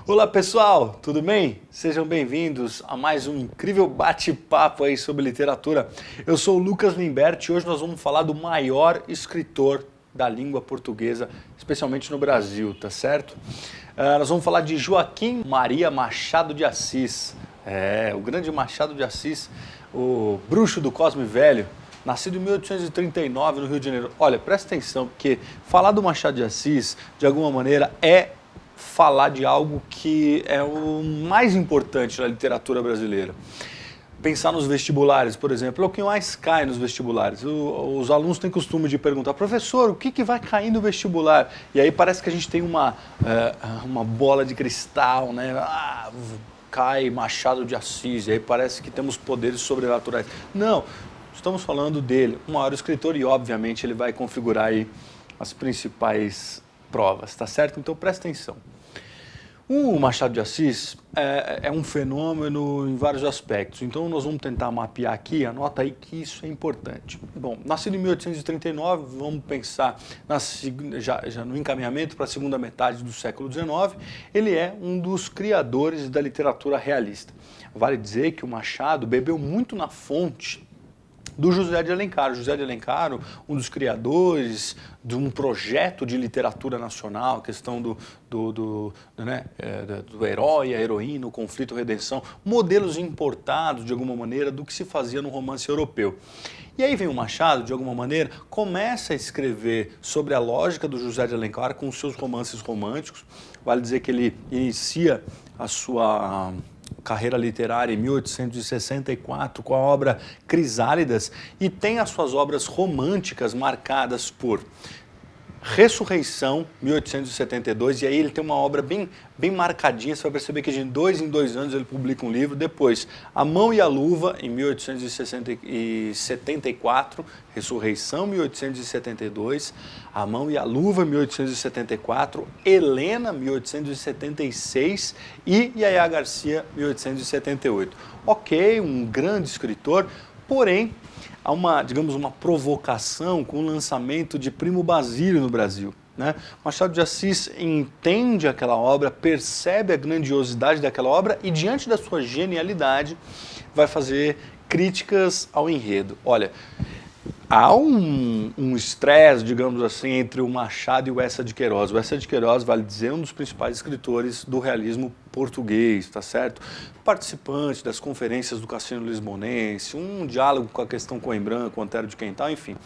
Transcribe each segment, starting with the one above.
Olá pessoal, tudo bem? Sejam bem-vindos a mais um incrível bate-papo aí sobre literatura. Eu sou o Lucas Limberti e hoje nós vamos falar do maior escritor da língua portuguesa, especialmente no Brasil, tá certo? Nós vamos falar de Joaquim Maria Machado de Assis. O grande Machado de Assis, o bruxo do Cosme Velho, nascido em 1839 no Rio de Janeiro. Olha, presta atenção, porque falar do Machado de Assis, de alguma maneira, é falar de algo que é o mais importante na literatura brasileira. Pensar nos vestibulares, por exemplo, é o que mais cai nos vestibulares. Os alunos têm costume de perguntar, professor, o que vai cair no vestibular? E aí parece que a gente tem uma bola de cristal, né? Cai Machado de Assis, e aí parece que temos poderes sobrenaturais. Não, estamos falando dele, o maior escritor, e obviamente ele vai configurar aí as principais provas, tá certo? Então presta atenção. O Machado de Assis é um fenômeno em vários aspectos, então nós vamos tentar mapear aqui, anota aí que isso é importante. Bom, nascido em 1839, vamos pensar já no encaminhamento para a segunda metade do século XIX, ele é um dos criadores da literatura realista. Vale dizer que o Machado bebeu muito na fonte do José de Alencar. José de Alencar, um dos criadores de um projeto de literatura nacional, a questão do herói, a heroína, o conflito, a redenção, modelos importados, de alguma maneira, do que se fazia no romance europeu. E aí vem o Machado, de alguma maneira, começa a escrever sobre a lógica do José de Alencar com os seus romances românticos. Vale dizer que ele inicia a sua carreira literária em 1864 com a obra Crisálidas e tem as suas obras românticas marcadas por Ressurreição, 1872, e aí ele tem uma obra bem marcadinha, você vai perceber que de 2 em 2 anos ele publica um livro. Depois, A Mão e a Luva, em 1874, Ressurreição, 1872, A Mão e a Luva, 1874, Helena, 1876 e Yaya Garcia, 1878. Ok, um grande escritor, porém, há uma provocação com o lançamento de Primo Basílio no Brasil, né? Machado de Assis entende aquela obra, percebe a grandiosidade daquela obra e, diante da sua genialidade, vai fazer críticas ao enredo. Olha, há um estresse, digamos assim, entre o Machado e o Eça de Queiroz. O Eça de Queiroz, vale dizer, um dos principais escritores do realismo português, tá certo? Participante das conferências do Cassino Lisbonense, um diálogo com a questão Coimbra, com Antero de Quental, enfim.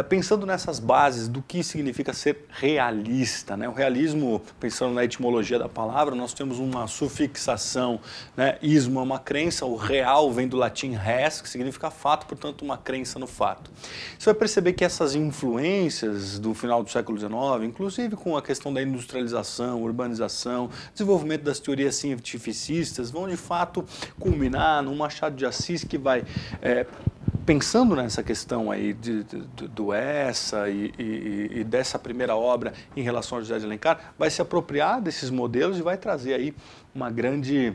Pensando nessas bases do que significa ser realista, né? O realismo, pensando na etimologia da palavra, nós temos uma sufixação, né? Ismo é uma crença, o real vem do latim res, que significa fato, portanto uma crença no fato. Você vai perceber que essas influências do final do século XIX, inclusive com a questão da industrialização, urbanização, desenvolvimento das teorias cientificistas, vão de fato culminar num Machado de Assis que vai, pensando nessa questão aí do Eça e dessa primeira obra em relação a José de Alencar, vai se apropriar desses modelos e vai trazer aí uma grande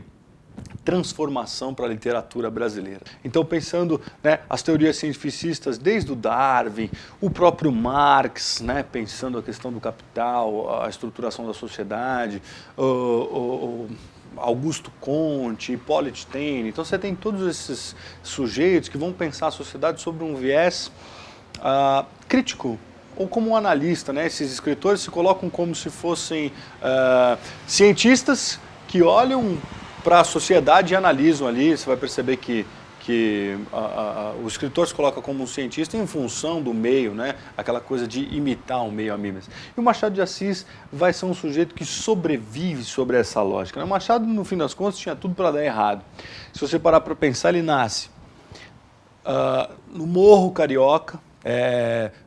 transformação para a literatura brasileira. Então, pensando, né, as teorias cientificistas, desde o Darwin, o próprio Marx, né, pensando a questão do capital, a estruturação da sociedade, Augusto Conte, Hipólito Taine. Então você tem todos esses sujeitos que vão pensar a sociedade sobre um viés crítico, ou como um analista, né? Esses escritores se colocam como se fossem cientistas que olham para a sociedade e analisam ali. Você vai perceber que o escritor se coloca como um cientista em função do meio, né? Aquela coisa de imitar o meio a mimes. E o Machado de Assis vai ser um sujeito que sobrevive sobre essa lógica, né? O Machado, no fim das contas, tinha tudo para dar errado. Se você parar para pensar, ele nasce no Morro Carioca,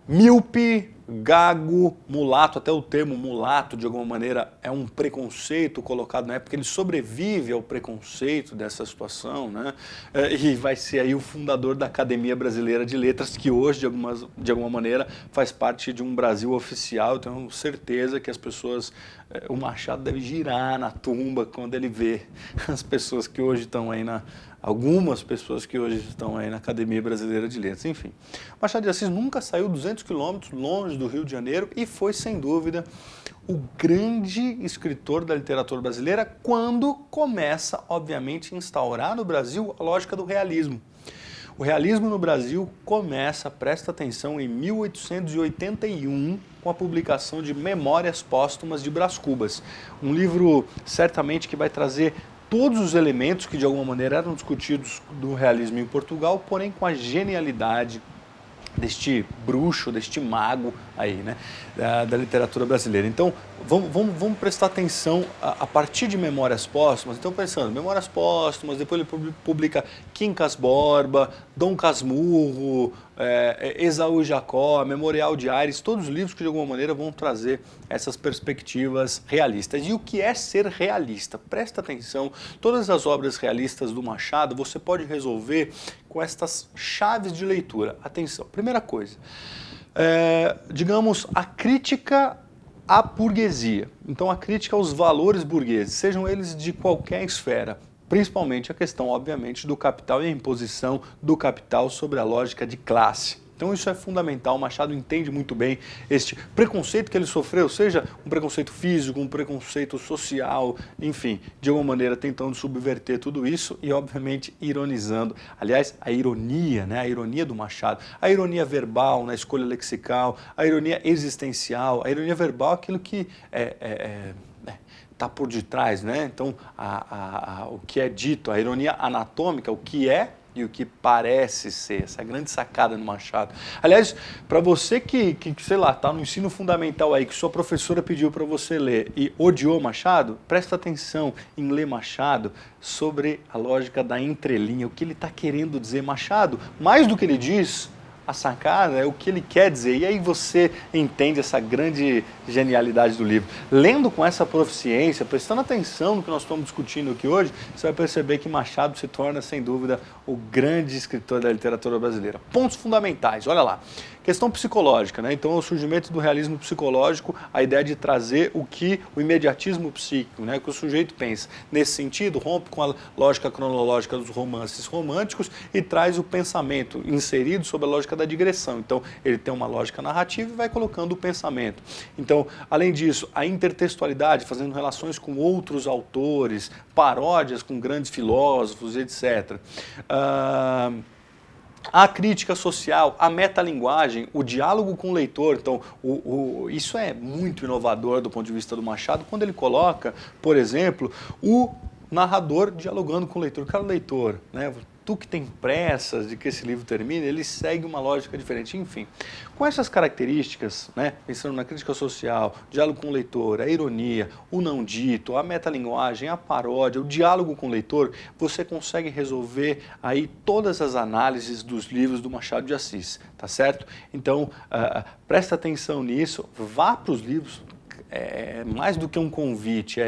míope, gago, mulato. Até o termo mulato, de alguma maneira, é um preconceito colocado na época. Ele sobrevive ao preconceito dessa situação, né? E vai ser aí o fundador da Academia Brasileira de Letras, que hoje, de alguma maneira, faz parte de um Brasil oficial. Eu tenho certeza que as pessoas, o Machado deve girar na tumba quando ele vê as pessoas que hoje estão aí algumas pessoas que hoje estão aí na Academia Brasileira de Letras. Enfim, Machado de Assis nunca saiu 200 quilômetros longe do Rio de Janeiro e foi, sem dúvida, o grande escritor da literatura brasileira quando começa, obviamente, a instaurar no Brasil a lógica do realismo. O realismo no Brasil começa, presta atenção, em 1881, com a publicação de Memórias Póstumas de Brás Cubas. Um livro, certamente, que vai trazer todos os elementos que, de alguma maneira, eram discutidos do realismo em Portugal, porém com a genialidade deste bruxo, deste mago aí, né, da literatura brasileira. Então, vamos prestar atenção a partir de Memórias Póstumas. Então, pensando, Memórias Póstumas, depois ele publica Quincas Borba, Dom Casmurro, Esaú Jacó, Memorial de Aires, todos os livros que de alguma maneira vão trazer essas perspectivas realistas. E o que é ser realista? Presta atenção, todas as obras realistas do Machado você pode resolver com estas chaves de leitura. Atenção, primeira coisa, digamos, a crítica à burguesia. Então, a crítica aos valores burgueses, sejam eles de qualquer esfera. Principalmente a questão, obviamente, do capital e a imposição do capital sobre a lógica de classe. Então isso é fundamental, o Machado entende muito bem este preconceito que ele sofreu, seja um preconceito físico, um preconceito social, enfim, de alguma maneira tentando subverter tudo isso e, obviamente, ironizando. Aliás, a ironia, né, a ironia do Machado, a ironia verbal na escolha lexical, a ironia existencial, a ironia verbal, aquilo que está por detrás, né? Então, o que é dito, a ironia anatômica, o que é e o que parece ser, essa grande sacada no Machado. Aliás, para você que sei lá, está no ensino fundamental aí, que sua professora pediu para você ler e odiou Machado, presta atenção em ler Machado sobre a lógica da entrelinha, o que ele está querendo dizer. Machado, mais do que ele diz, a sacada é o que ele quer dizer, e aí você entende essa grande genialidade do livro. Lendo com essa proficiência, prestando atenção no que nós estamos discutindo aqui hoje, você vai perceber que Machado se torna, sem dúvida, o grande escritor da literatura brasileira. Pontos fundamentais, olha lá. Questão psicológica, né? Então, o surgimento do realismo psicológico, a ideia de trazer o imediatismo psíquico, né? Que o sujeito pensa. Nesse sentido, rompe com a lógica cronológica dos romances românticos e traz o pensamento inserido sob a lógica da digressão. Então, ele tem uma lógica narrativa e vai colocando o pensamento. Então, além disso, a intertextualidade, fazendo relações com outros autores, paródias com grandes filósofos, etc. A crítica social, a metalinguagem, o diálogo com o leitor. Então, isso é muito inovador do ponto de vista do Machado, quando ele coloca, por exemplo, o narrador dialogando com o leitor. Cara, leitor, né? Tu que tem pressas de que esse livro termine, ele segue uma lógica diferente. Enfim, com essas características, né, pensando na crítica social, diálogo com o leitor, a ironia, o não dito, a metalinguagem, a paródia, o diálogo com o leitor, você consegue resolver aí todas as análises dos livros do Machado de Assis, tá certo? Então, presta atenção nisso, vá para os livros. Mais do que um convite,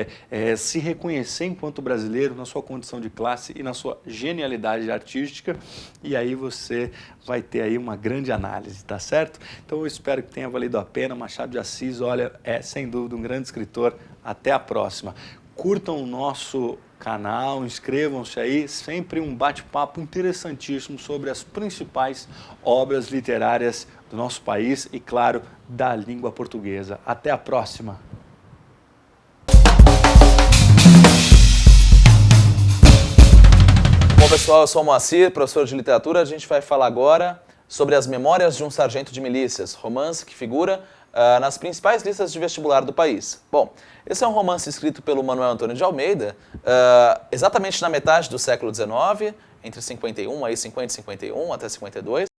se reconhecer enquanto brasileiro na sua condição de classe e na sua genialidade artística, e aí você vai ter aí uma grande análise, tá certo? Então eu espero que tenha valido a pena. Machado de Assis, olha, é sem dúvida um grande escritor. Até a próxima. Curtam o nosso canal, inscrevam-se aí, sempre um bate-papo interessantíssimo sobre as principais obras literárias do nosso país e, claro, da língua portuguesa. Até a próxima! Bom, pessoal, eu sou o Moacir, professor de literatura. A gente vai falar agora sobre As Memórias de um Sargento de Milícias, romance que figura nas principais listas de vestibular do país. Bom, esse é um romance escrito pelo Manuel Antônio de Almeida, exatamente na metade do século XIX, entre 50 e 51, até 52,